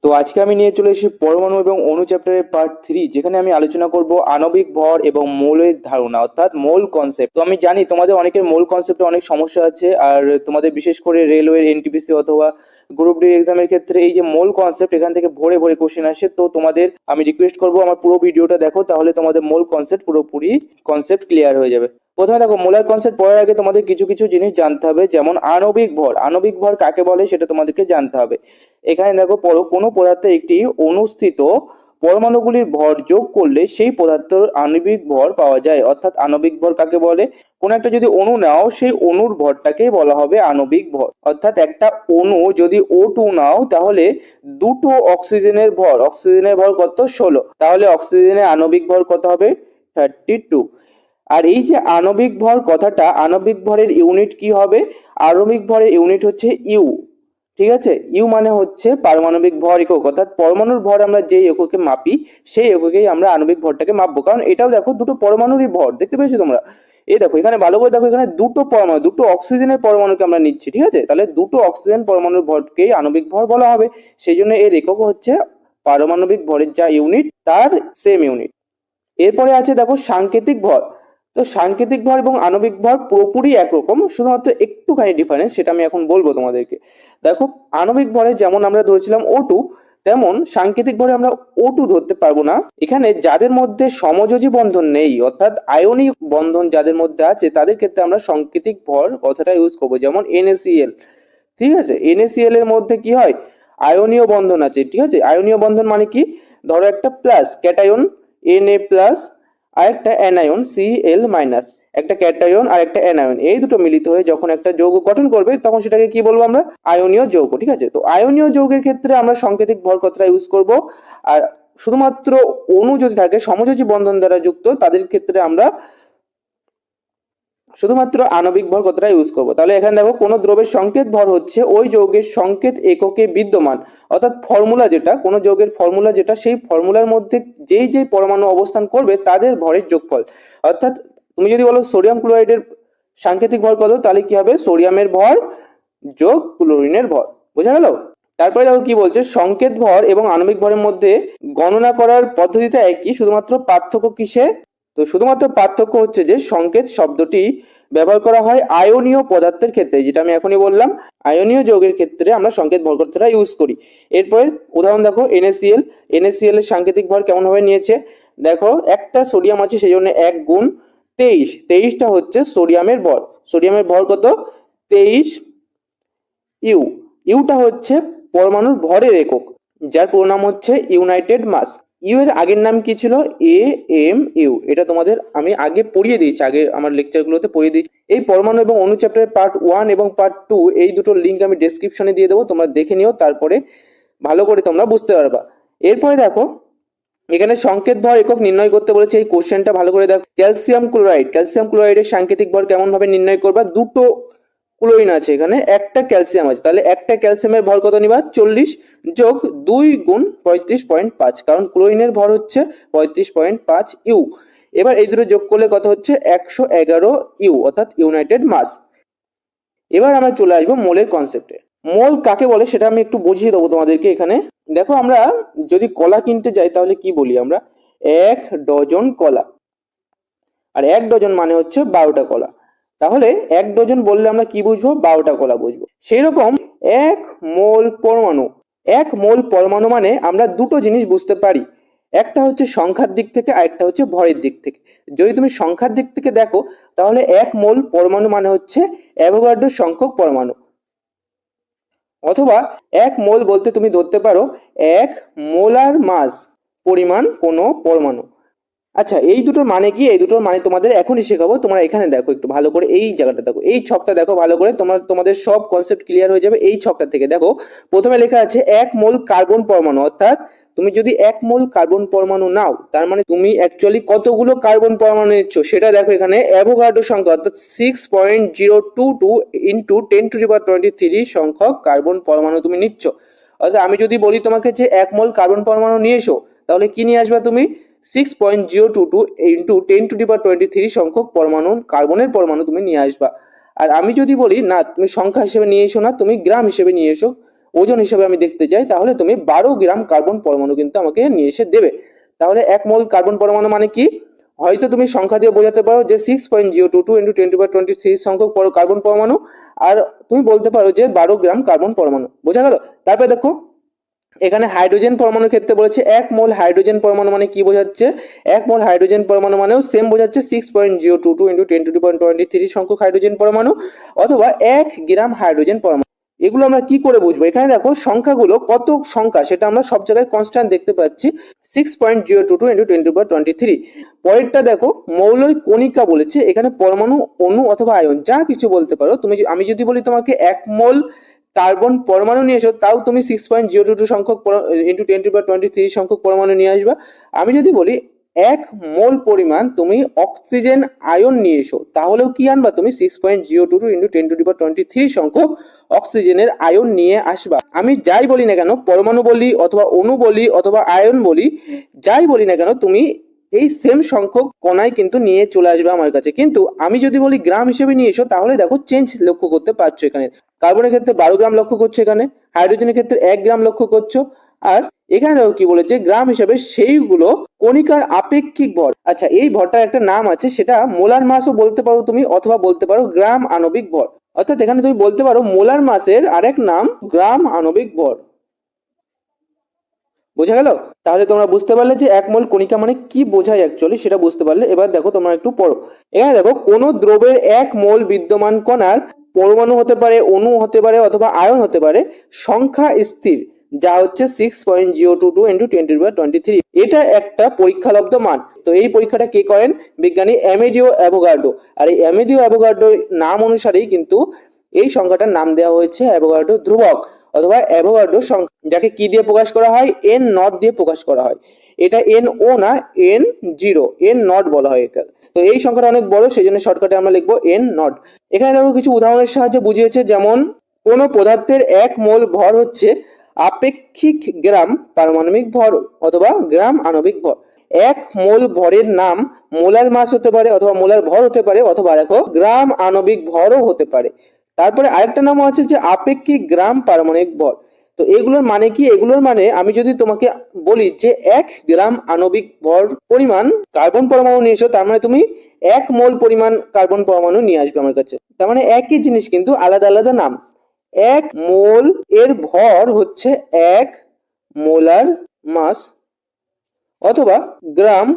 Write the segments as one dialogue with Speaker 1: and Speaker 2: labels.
Speaker 1: তো আজকে আমি নিয়ে চলে এসেছি পরমাণু এবং অণু চ্যাপ্টারের পার্ট 3, যেখানে আমি আলোচনা করব আণবিক ভর এবং মৌলের ধারণা অর্থাৎ মোল কনসেপ্ট। তো আমি জানি তোমাদের অনেকের মোল কনসেপ্টে অনেক সমস্যা আছে, আর তোমাদের বিশেষ করে রেলওয়ে, এনটিপিসি অথবা গ্রুপ ডি এক্সামের ক্ষেত্রে এই যে মোল কনসেপ্ট এখান থেকে ভরে ভরে কোশ্চেন আসে। তো তোমাদের আমি রিকোয়েস্ট করবো আমার পুরো ভিডিওটা দেখো, তাহলে তোমাদের মোল কনসেপ্ট পুরোপুরি কনসেপ্ট ক্লিয়ার হয়ে যাবে। প্রথমে দেখো, মোলার কনসেপ্ট পড়ার আগে তোমাদের কিছু কিছু জিনিস জানতে হবে, যেমন আণবিক ভর। আণবিক ভর কাকে বলে সেটা তোমাদেরকে জানতে হবে। এখানে দেখো, পড়ো, কোনো পদার্থে একটি অনুস্থিত পরমাণুগুলির ভর যোগ করলে সেই পদার্থের আণবিক ভর পাওয়া যায়। অর্থাৎ আণবিক ভর কাকে বলে? কোন একটা যদি অণু নাও, সেই অণুর ভরটাকেই বলা হবে আণবিক ভর। অর্থাৎ একটা অণু যদি O2 নাও, তাহলে দুটো অক্সিজেনের ভর কত? 16। তাহলে অক্সিজেনের আণবিক ভর কত হবে? 32। আর এই যে আণবিক ভর কথাটা, আণবিক ভরের ইউনিট কি হবে? আণবিক ভরের ইউনিট হচ্ছে ইউ। ঠিক আছে, ইউ মানে হচ্ছে পারমাণবিক ভর একক। অর্থাৎ পরমাণুর ভর আমরা যে এককে মাপি, সেই এককেই আমরা আণবিক ভরটাকে মাপবো। কারণ এটাও দেখো দুটো পরমাণুরই ভর, দেখতে পেয়েছো তোমরা? এই দেখো, এখানে ভালো করে দেখো, এখানে দুটো পরমাণু, দুটো অক্সিজেনের পরমাণুকে আমরা নিচ্ছি। ঠিক আছে, তাহলে দুটো অক্সিজেন পরমাণুর ভরকেই আণবিক ভর বলা হবে। সেই জন্য এর একক হচ্ছে পারমাণবিক ভরের যা ইউনিট, তার সেম ইউনিট। এরপরে আছে দেখো সাংকেতিক ভর। তো সাংকেতিক ভর এবং আণবিক ভর পুরোপুরি একরকম, শুধুমাত্র একটুখানি ডিফারেন্স, সেটা আমি এখন বলবো তোমাদেরকে। দেখো, আণবিক ভরে যেমন আমরা ধরেছিলাম O2, তেমন সাংকেতিক ভরে আমরা O2 ধরতে পারবো না। এখানে যাদের মধ্যে সমযোজী বন্ধন নেই, অর্থাৎ আয়নিক বন্ধন যাদের মধ্যে আছে, তাদের ক্ষেত্রে আমরা সাংকেতিক ভর কথাটা ইউজ করবো। যেমন NaCl, ঠিক আছে, NaCl এর মধ্যে কি হয়? আয়নীয় বন্ধন আছে। ঠিক আছে, আয়নীয় বন্ধন মানে কি? ধরো একটা প্লাস ক্যাটায়ন Na প্লাস আর একটা অ্যানায়ন Cl মাইনাস, একটা ক্যাটায়ন আর একটা অ্যানায়ন, এই দুটো মিলিত হয়ে যখন একটা যৌগ গঠন করবে, তখন সেটাকে কি বলবো আমরা? আয়নীয় যৌগ। ঠিক আছে, তো আয়নীয় যৌগের ক্ষেত্রে আমরা সাংকেতিক ভর কথাটা ইউজ করব। আর শুধুমাত্র অণু যদি থাকে সমযোজী বন্ধন দ্বারা যুক্ত, তাদের ক্ষেত্রে আমরা শুধুমাত্র আণবিক ভর কথাটা ইউজ করব। তাহলে এখানে দেখো, কোনো দ্রব্যের সংকেত ভর হচ্ছে ওই যৌগের সংকেত এককে বিদ্যমান, অর্থাৎ ফর্মুলা যেটা, কোনো যৌগের ফর্মুলা যেটা, সেই ফর্মুলার মধ্যে যেই যেই পরমাণু অবস্থান করবে তাদের ভরের যোগফল। অর্থাৎ তুমি যদি বলো সোডিয়াম ক্লোরাইডের সাংকেতিক ভর কত, তাহলে কি হবে? সোডিয়ামের ভর যোগ ক্লোরিনের ভর। বোঝা গেল? তারপরে দেখো কি বলছে, সংকেত ভর এবং আণবিক ভরের মধ্যে গণনা করার পদ্ধতিটা একই, শুধুমাত্র পার্থক্য কিসে? তো শুধুমাত্র পার্থক্য হচ্ছে যে সংকেত শব্দটি ব্যবহার করা হয় আয়নীয় পদার্থের ক্ষেত্রে, যেটা আমি এখনই বললাম। আয়নীয় যৌগের ক্ষেত্রে আমরা সংকেত ভর কথাটা ইউজ করি। এরপরে উদাহরণ দেখো, NaCl এর সাংকেতিক ভর কেমন ভাবে নিয়েছে? দেখো, একটা সোডিয়াম আছে, সেই জন্য 1 গুণ 23, 23টা হচ্ছে সোডিয়ামের ভর। সোডিয়ামের ভর কত? 23 ইউ। ইউটা হচ্ছে পরমাণুর ভরের একক, যার পুরো নাম হচ্ছে ইউনাইটেড মাস। ইউ এর আগের নাম কি ছিল? AMU। এটা তোমাদের আমি আগে পড়িয়ে দিয়েছি, আগে আমার লেকচারগুলোতে পড়িয়ে দিয়েছি। এই পরমাণু এবং অণু চ্যাপ্টারের পার্ট 1 এবং পার্ট 2, এই দুটো লিঙ্ক আমি ডেসক্রিপশনে দিয়ে দেবো, তোমরা দেখে নিও, তারপরে ভালো করে তোমরা বুঝতে পারবা। এরপরে দেখো, এখানে সংকেত ভর একক নির্ণয় করতে বলেছে। এই কোশ্চেনটা ভালো করে দেখো। ক্যালসিয়াম ক্লোরাইডের সাংকেতিক ভর কেমন ভাবে নির্ণয় করবা? দুটো ক্লোরিন আছে, এখানে একটা ক্যালসিয়াম আছে, তাহলে একটা ক্যালসিয়ামের ভর কত নিবা? 40 যোগ 2 গুণ 35.5, কারণ ক্লোরিনের ভর হচ্ছে 35.5 ইউ। এবার এই দুটো যোগ করলে কত হচ্ছে? 111 ইউ, অর্থাৎ ইউনাইটেড মাস। এবার আমরা চলে আসবো মোলের কনসেপ্টে। মোল কাকে বলে সেটা আমি একটু বুঝিয়ে দেবো তোমাদেরকে। এখানে দেখো, আমরা যদি কলা কিনতে যাই, তাহলে কি বলি আমরা? 1 ডজন কলা। আর 1 ডজন মানে হচ্ছে 12টা কলা। তাহলে 1 ডজন বললে আমরা কি বুঝবো? 12টা কলা বুঝবো। সেই রকম 1 মোল পরমাণু, 1 মোল পরমাণু মানে আমরা দুটো জিনিস বুঝতে পারি। একটা হচ্ছে সংখ্যার দিক থেকে, আর একটা হচ্ছে ভরের দিক থেকে। যদি তুমি সংখ্যার দিক থেকে দেখো, তাহলে 1 মোল পরমাণু মানে হচ্ছে অ্যাভোগাড্রো সংখ্যক পরমাণু। অথবা 1 মোল বলতে তুমি ধরতে পারো 1 মোলার মাস পরিমাণ কোনো পরমাণু। আচ্ছা, এই দুটোর মানে কি? এই দুটোর মানে তোমাদের এখনই শেখাবো। তোমরা এখানে দেখো একটু ভালো করে, এই জায়গাটা দেখো, এই ছকটা দেখো ভালো করে, তোমাদের সব কনসেপ্ট ক্লিয়ার হয়ে যাবে এই ছকটা থেকে। দেখো, প্রথমে লেখা আছে 1 মোল কার্বন পরমাণু। অর্থাৎ তুমি যদি 1 মোল কার্বন পরমাণু নাও, তার মানে তুমি অ্যাকচুয়ালি কতগুলো কার্বন পরমাণু নিচ্ছ সেটা দেখো। এখানে অ্যাভোগাড্রো সংখ্যা, অর্থাৎ 6.022 ইন্টু 10⁻23 সংখ্যক কার্বন পরমাণু তুমি নিচ্ছ। অর্থাৎ আমি যদি বলি তোমাকে যে 1 মোল কার্বন পরমাণু নিয়ে এসো, তাহলে কি নিয়ে আসবা তুমি? 6.022 ইন্টু 10⁻23 সংখ্যক পরমাণু, কার্বনের পরমাণু তুমি নিয়ে আসবা। আর আমি যদি বলি না, তুমি সংখ্যা হিসেবে নিয়ে এসো না, তুমি গ্রাম হিসেবে নিয়ে এসো, ওজন হিসেবে আমি দেখতে চাই, তাহলে তুমি 12 গ্রাম কার্বন পরমাণু কিন্তু আমাকে নিয়ে এসে দেবে। তাহলে 1 মোল কার্বন পরমাণু মানে কি, হয়তো তুমি সংখ্যা দিয়ে বোঝাতে পারো যে 6.022 ইন্টু 10⁻23 সংখ্যক কার্বন পরমাণু, আর তুমি বলতে পারো যে 12 গ্রাম কার্বন পরমাণু। বোঝা গেল? তারপরে দেখো এখানে হাইড্রোজেন পরমাণুর ক্ষেত্রে বলেছে 1 মোল হাইড্রোজেন পরমাণু মানে কি বোঝাচ্ছে, 1 মোল হাইড্রোজেন পরমাণু মানেও সেম বোঝাচ্ছে 6.022 ইন্টু 10⁻23 সংখ্যক হাইড্রোজেন পরমাণু, অথবা 1 গ্রাম হাইড্রোজেন পরমাণু। এগুলো আমরা কি করে বুঝবো? এখানে দেখো সংখ্যাগুলো কত সংখ্যা সেটা আমরা সব জায়গায় কনস্ট্যান্ট দেখতে পাচ্ছি, 6.022 ইন্টু 10⁻23। পরেরটা দেখো মৌলিক কণিকা বলেছে, এখানে পরমাণু, অণু অথবা আয়ন যা কিছু বলতে পারো তুমি। আমি যদি বলি তোমাকে 1 মোল কার্বন পরমাণু নিয়ে এসো, তাও তুমি 6.022 সংখ্যক ইন্টু 10⁻23 সংখ্যক পরমাণু নিয়ে আসবা। আমি যদি বলি 1 মোল পরিমাণ তুমি অক্সিজেন আয়ন নিয়ে এসো, তাহলেও কি আনবা তুমি 6.022 ইন্টু 10⁻23 সংখ্যক অক্সিজেনের আয়ন নিয়ে আসবা। আমি যাই বলি না কেন, পরমাণু বলি অথবা অণু বলি অথবা আয়ন বলি, যাই বলি না কেন, তুমি এই সেম সংখ্যক কণাই কিন্তু নিয়ে চলে আসবে আমার কাছে। কিন্তু আমি যদি বলি গ্রাম হিসেবে নিয়ে এসো, তাহলে দেখো চেঞ্জ লক্ষ্য করতে পারছো। এখানে কার্বনের ক্ষেত্রে 12 গ্রাম লক্ষ্য করছো, এখানে হাইড্রোজেনের ক্ষেত্রে 1 গ্রাম লক্ষ্য করছো, আর এখানে দেখো কি বলেছে গ্রাম হিসেবে সেইগুলো কণিকার আপেক্ষিক ভর। আচ্ছা, এই ভরটার একটা নাম আছে, সেটা মোলার মাসও বলতে পারো তুমি, অথবা বলতে পারো গ্রাম আণবিক ভর। অর্থাৎ এখানে তুমি বলতে পারো মোলার মাসের আরেক নাম গ্রাম আণবিক ভর। বোঝা গেল? তাহলে তোমরা বুঝতে পারলে যে 1 মোল কণিকা মানে কি বোঝায় অ্যাকচুয়ালি, সেটা বুঝতে পারলে। এবার দেখো তোমরা একটু পড়ো। এখানে দেখো কোন দ্রবের 1 মোল বিদ্যমান কণার পরমাণু হতে পারে, অণু হতে পারে অথবা আয়ন হতে পারে, সংখ্যা স্থির, যা হচ্ছে 6.022 ইন্টু 10⁻23। এটা একটা পরীক্ষালব্ধ মান। তো এই পরীক্ষাটা কে করেন? বিজ্ঞানী অ্যামেডিও অ্যাভোগাড্রো। আর এই অ্যামেডিও অ্যাভোগাড্রোর নাম অনুসারেই কিন্তু এই সংখ্যাটার নাম দেওয়া হয়েছে অ্যাভোগাড্রো ধ্রুবক অথবা অ্যাভোগাড্রো সংখ্যা, যাকে কি দিয়ে প্রকাশ করা হয়? এন নট দিয়ে প্রকাশ করা হয়। এটা এন ও না, এন জিরো, এন নট বলা হয় এটা। তো এই সংখ্যাটা অনেক বড়, সেই জন্য শর্টকাটে আমরা লিখবো এন নট। এখানে দেখো কিছু উদাহরণের সাহায্যে বুঝিয়েছে, যেমন কোন পদার্থের 1 মোল ভর হচ্ছে আপেক্ষিক গ্রাম পারমাণবিক ভর অথবা গ্রাম আণবিক ভর। 1 মোল ভরের নাম মোলার মাস হতে পারে অথবা মোলার ভর হতে পারে, অথবা দেখো গ্রাম আণবিক ভরও হতে পারে। তারপরে আরেকটা নাম আছে যে আপেক্ষিক গ্রাম পারমাণবিক ভর। তো এগুলোর মানে কি? এগুলোর মানে আমি যদি তোমাকে বলি যে 1 গ্রাম আণবিক ভর পরিমাণ কার্বন পরমাণু নিয়ে এসো, তার মানে তুমি 1 মোল পরিমাণ কার্বন পরমাণু নিয়ে আসবে আমার কাছে। তার মানে একই জিনিস কিন্তু আলাদা আলাদা নাম। 1 মোল এর ভর হচ্ছে 1 মোলার মাস, অথবা গ্রাম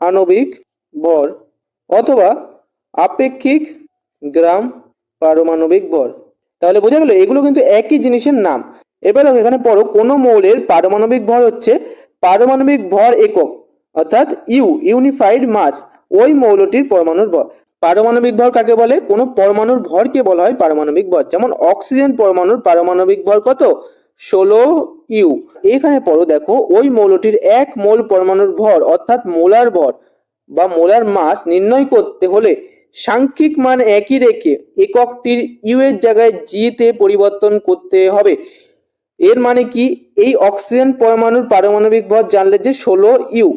Speaker 1: আণবিক ভর, অথবা আপেক্ষিক গ্রাম পারমাণবিক ভর। তাহলে বোঝা গেল এগুলো কিন্তু একই জিনিসের নাম। এবার দেখো এখানে পড়ো, কোন মৌলের পারমাণবিক ভর হচ্ছে পারমাণবিক ভর একক, অর্থাৎ ইউনিফাইড মাস, ওই মৌলটির পরমাণুর ভর। পারমাণবিক ভর কাকে বলে? কোন পরমাণুর ভরকে বলা হয় পারমাণবিক ভর। যেমন অক্সিজেন পরমাণুর পারমাণবিক ভর কত? 16 ইউ। এখানে পড়ো, দেখো ওই মৌলটির 1 মোল পরমাণুর ভর অর্থাৎ মোলার ভর বা মোলার মাস নির্ণয় করতে হলে সাংখ্যিক মান একই রেখে এককটির ইউ এর জায়গায় জি তে পরিবর্তন করতে হবে। এর মানে কি? এই অক্সিজেন পরমাণুর পারমাণবিক ভর জানলে যে 16 ইউ,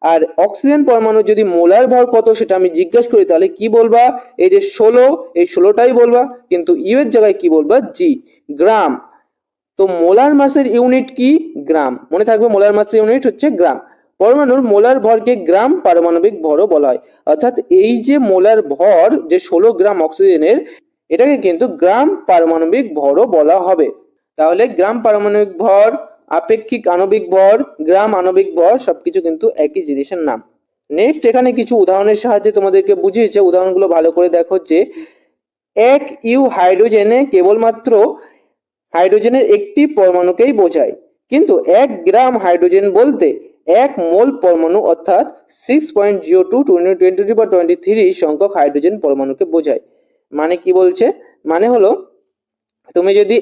Speaker 1: আর অক্সিজেন পরমাণু যদি মোলার ভর কত সেটা আমি জিজ্ঞাসা করি, তাহলে কি বলবা? এই যে 16, এই 16টাই বলবা, কিন্তু ইউ এর জায়গায় কি বলবা? জি, গ্রাম। তো মোলার মাসের ইউনিট কি? গ্রাম। মনে থাকবে মোলার মাসের ইউনিট হচ্ছে গ্রাম। পরমাণুর মোলার ভরকে গ্রাম পারমাণবিক ভরও বলা হয়। অর্থাৎ এই যে মোলার ভর যে 16 গ্রাম অক্সিজেনের, এটাকে কিন্তু গ্রাম পারমাণবিক ভরও বলা হবে। তাহলে গ্রাম পারমাণবিক ভর, আপেক্ষিক আণবিক ভর, গ্রাম আণবিক ভর সবকিছু কিন্তু একই জিনিসের নাম। নেক্সট এখানে কিছু উদাহরণের সাহায্যে তোমাদেরকে বুঝিয়েছে। উদাহরণগুলো ভালো করে দেখো যে 1 ইউ হাইড্রোজেনে কেবলমাত্র হাইড্রোজেনের একটি পরমাণুকেই বোঝায়, কিন্তু 1 গ্রাম হাইড্রোজেন বলতে 1 মোল পরমাণু অর্থাৎ 6.022 × 10⁻23 সংখ্যক হাইড্রোজেন পরমাণুকে বোঝায়। মানে কি বলছে? মানে হলো তুমি যদি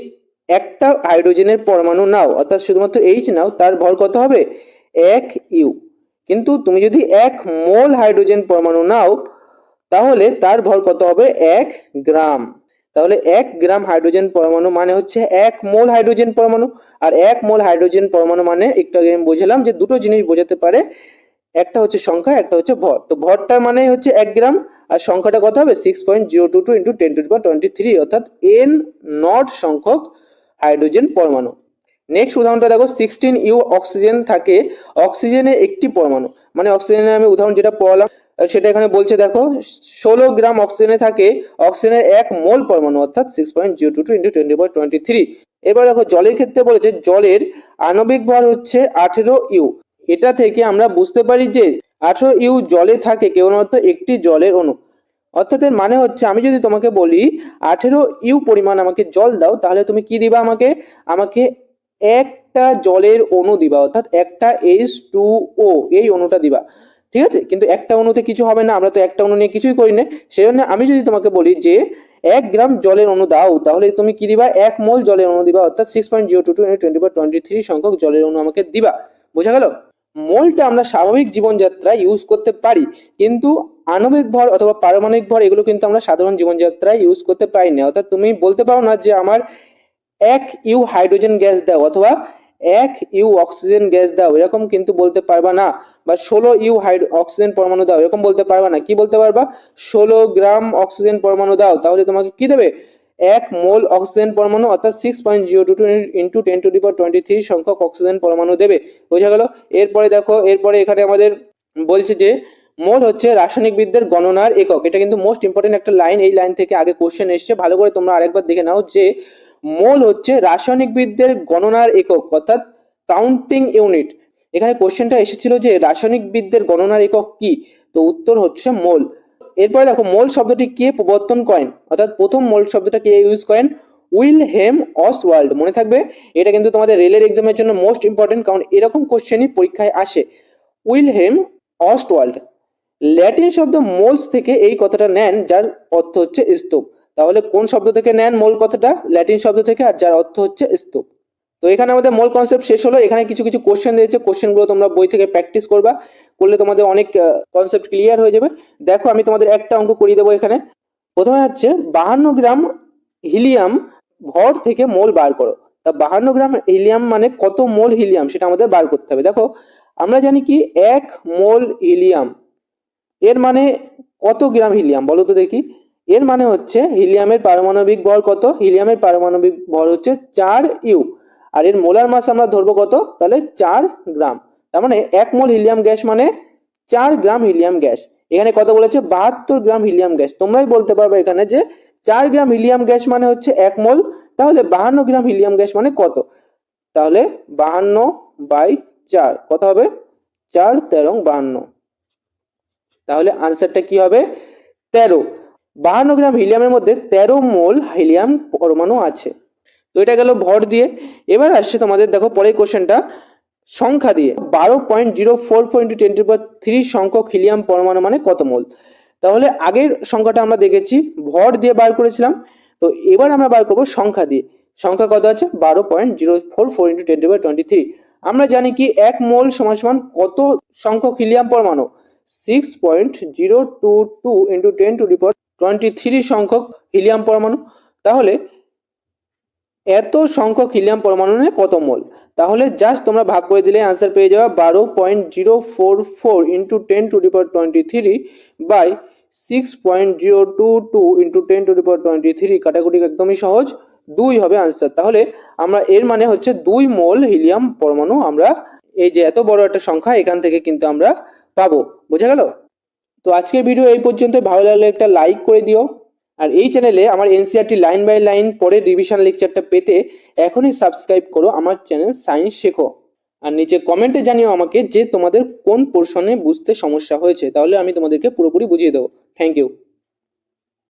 Speaker 1: একটা হাইড্রোজেনের পরমাণু নাও অর্থাৎ শুধুমাত্র এইচ নাও, তার ভর কত হবে? 1 ইউ। কিন্তু তুমি যদি 1 মোল হাইড্রোজেন পরমাণু নাও, তাহলে তার ভর কত হবে? 1 গ্রাম। তাহলে 1 গ্রাম হাইড্রোজেন পরমাণু মানে হচ্ছে 1 মোল হাইড্রোজেন পরমাণু। আর 1 মোল হাইড্রোজেন পরমাণু মানে একটু আগে আমি বুঝলাম যে দুটো জিনিস বোঝাতে পারে, একটা হচ্ছে সংখ্যা, একটা হচ্ছে ভর। তো ভরটা মানে হচ্ছে 1 গ্রাম, আর সংখ্যাটা কত হবে? 6.022 × 10⁻23 অর্থাৎ এন নট সংখ্যক হাইড্রোজেন পরমাণু। নেক্সট উদাহরণটা দেখো, 16U অক্সিজেন থাকে অক্সিজেনে একটি পরমাণু, মানে অক্সিজেনের আমি উদাহরণ যেটা পড়ালাম সেটা এখানে বলছে দেখো 16 গ্রাম অক্সিজেনে থাকে অক্সিজেনের 1 মোল পরমাণু, অর্থাৎ 6.022 ইন্টু 10^23। এবার দেখো জলের ক্ষেত্রে বলেছে জলের আণবিক ভর হচ্ছে 18U। এটা থেকে আমরা বুঝতে পারি যে 18U জলে থাকে কেবলমাত্র একটি জলের অণু। অর্থাৎ এর মানে হচ্ছে আমি যদি তোমাকে বলি 18U পরিমাণ আমাকে জল দাও, তাহলে তুমি কি দিবা আমাকে? আমাকে একটা জলের অণু দিবা, অর্থাৎ একটা H2O এই অণুটা দিবা। ঠিক আছে, কিন্তু একটা অণুতে কিছু হবে না, আমরা তো একটা অণু নিয়ে কিছুই করি না। সেই জন্য আমি যদি তোমাকে বলি যে 1 গ্রাম জলের অণু দাও, তাহলে তুমি কি দিবা? 1 মোল জলের অণু দিবা, অর্থাৎ 6.022 ইন্টু 10^23 সংখ্যক জলের অণু আমাকে দিবা। বোঝা গেল? মোলটা আমরা স্বাভাবিক জীবনযাত্রায় ইউজ করতে পারি, কিন্তু আণবিক ভর অথবা পারমাণবিক ভর এগুলো কিন্তু আমরা সাধারণ জীবনযাত্রায় ইউজ করতে পারি না। অর্থাৎ তুমি বলতে পারো না যে আমার 1U হাইড্রোজেন গ্যাস দাও অথবা 1U অক্সিজেন গ্যাস দাও, এরকম কিন্তু বলতে পারবা না। বা 16U অক্সিজেন পরমাণু দাও, এরকম বলতে পারবা না। কি বলতে পারবা? 16 গ্রাম অক্সিজেন পরমাণু দাও, তাহলে তোমাকে কি দেবে? 1 মোল অক্সিজেন পরমাণু, অর্থাৎ 6.022 ইন্টু 10^23 সংখ্যক অক্সিজেন পরমাণু দেবে। বোঝা গেল? এরপরে দেখো, এরপরে এখানে আমাদের বলছে যে মোল হচ্ছে রাসায়নিকবিদদের গণনার একক। এটা কিন্তু মোস্ট ইম্পর্টেন্ট একটা লাইন, এই লাইন থেকে আগে কোশ্চেন এসছে, ভালো করে তোমরা আরেকবার দেখে নাও যে মোল হচ্ছে রাসায়নিকবিদদের গণনার একক, অর্থাৎ কাউন্টিং ইউনিট। এখানে কোশ্চেনটা এসেছিল যে রাসায়নিকবিদদের গণনার একক কি, তো উত্তর হচ্ছে মোল। এরপরে দেখো মোল শব্দটি কে প্রবর্তন করেন, অর্থাৎ প্রথম মোল শব্দটা কে ইউজ করেন? উইলহেম অস্টওয়াল্ড। মনে থাকবে, এটা কিন্তু তোমাদের রেলের এক্সামের জন্য মোস্ট ইম্পর্টেন্ট, কারণ এরকম কোশ্চেনই পরীক্ষায় আসে। উইলহেম অস্টওয়াল্ড ল্যাটিন শব্দ মোলস থেকে এই কথাটা নেন, যার অর্থ হচ্ছে স্তূপ। তাহলে কোন শব্দ থেকে নেন মোল কথাটা? ল্যাটিন শব্দ থেকে, আর যার অর্থ হচ্ছে স্তূপ। তো এখানে আমাদের মোল কনসেপ্ট শেষ হলো। এখানে কিছু কিছু কোশ্চেন দিয়েছে, কোশ্চেনগুলো তোমরা বই থেকে প্র্যাকটিস করবা, করলে তোমাদের অনেক কনসেপ্ট ক্লিয়ার হয়ে যাবে। দেখো আমি তোমাদের একটা অঙ্ক করিয়ে দেবো এখানে। প্রথমে হচ্ছে 52 গ্রাম হিলিয়াম ভর থেকে মোল বার করো। তা 52 গ্রাম হিলিয়াম মানে কত মোল হিলিয়াম, সেটা আমাদের বার করতে হবে। দেখো আমরা জানি কি 1 মোল হিলিয়াম এর মানে কত গ্রাম হিলিয়াম, বলো তো দেখি। এর মানে হচ্ছে হিলিয়ামের পারমাণবিক ভর কত? হিলিয়ামের পারমাণবিক ভর হচ্ছে 4U, আর এর মোলার মাস আমরা ধরবো কত? তাহলে 4 গ্রাম। তার মানে 1 মোল হিলিয়াম গ্যাস মানে 4 গ্রাম হিলিয়াম গ্যাস। এখানে কত বলেছে? 72 গ্রাম হিলিয়াম গ্যাস। তোমরাই বলতে পারবে এখানে যে 4 গ্রাম হিলিয়াম গ্যাস মানে হচ্ছে 1 মোল, তাহলে 52 গ্রাম হিলিয়াম গ্যাস মানে কত? তাহলে 52/4 কত হবে? 4 13 52। তাহলে আনসারটা কি হবে? 13। 52 গ্রাম হিলিয়ামের মধ্যে 13 মোল হিলিয়াম পরমাণু আছে। তো এটা গেল ভর দিয়ে। এবার আসছে তোমাদের, দেখো পরের কোশ্চেনটা সংখ্যা দিয়ে। 12.044 ইন্টু 10^3 সংখ্যক হিলিয়াম পরমাণু মানে কত মোল? তাহলে আগের সংখ্যাটা আমরা দেখেছি ভর দিয়ে বার করেছিলাম, তো এবার আমরা বার করবো সংখ্যা দিয়ে। সংখ্যা কত আছে? 12.044 ইন্টু 10^23। আমরা জানি কি 1 মোল সমান সমান কত সংখ্যক হিলিয়াম পরমাণু? 6.022 ইন্টু 10^23 সংখ্যক হিলিয়াম পরমাণু। তাহলে এত সংখ্যক হিলিয়াম পরমাণু কত মোল? তাহলে জাস্ট তোমরা ভাগ করে দিলে আনসার পেয়ে যাবে 12.044 ইন্টু 10^23 বাই 6.022 ইন্টু 10^23। কাটাকুটি একদমই সহজ, 2 হবে আনসার। তাহলে আমরা এর মানে হচ্ছে 2 মোল হিলিয়াম পরমাণু আমরা এই যে এত বড় একটা সংখ্যা এখান থেকে কিন্তু আমরা পাবো। বোঝা গেল? তো আজকের ভিডিও এই পর্যন্ত। ভালো লাগলে একটা লাইক করে দিও, আর এই চ্যানেলে আমার এনসিইআরটি লাইন বাই লাইন পরে রিভিশন লেকচারটা পেতে এখনই সাবস্ক্রাইব করো আমার চ্যানেল সায়েন্স শেখো। আর নিচে কমেন্টে জানিও আমাকে যে তোমাদের কোন পোর্শনে বুঝতে সমস্যা হয়েছে, তাহলে আমি তোমাদেরকে পুরোপুরি বুঝিয়ে দেবো। Thank you.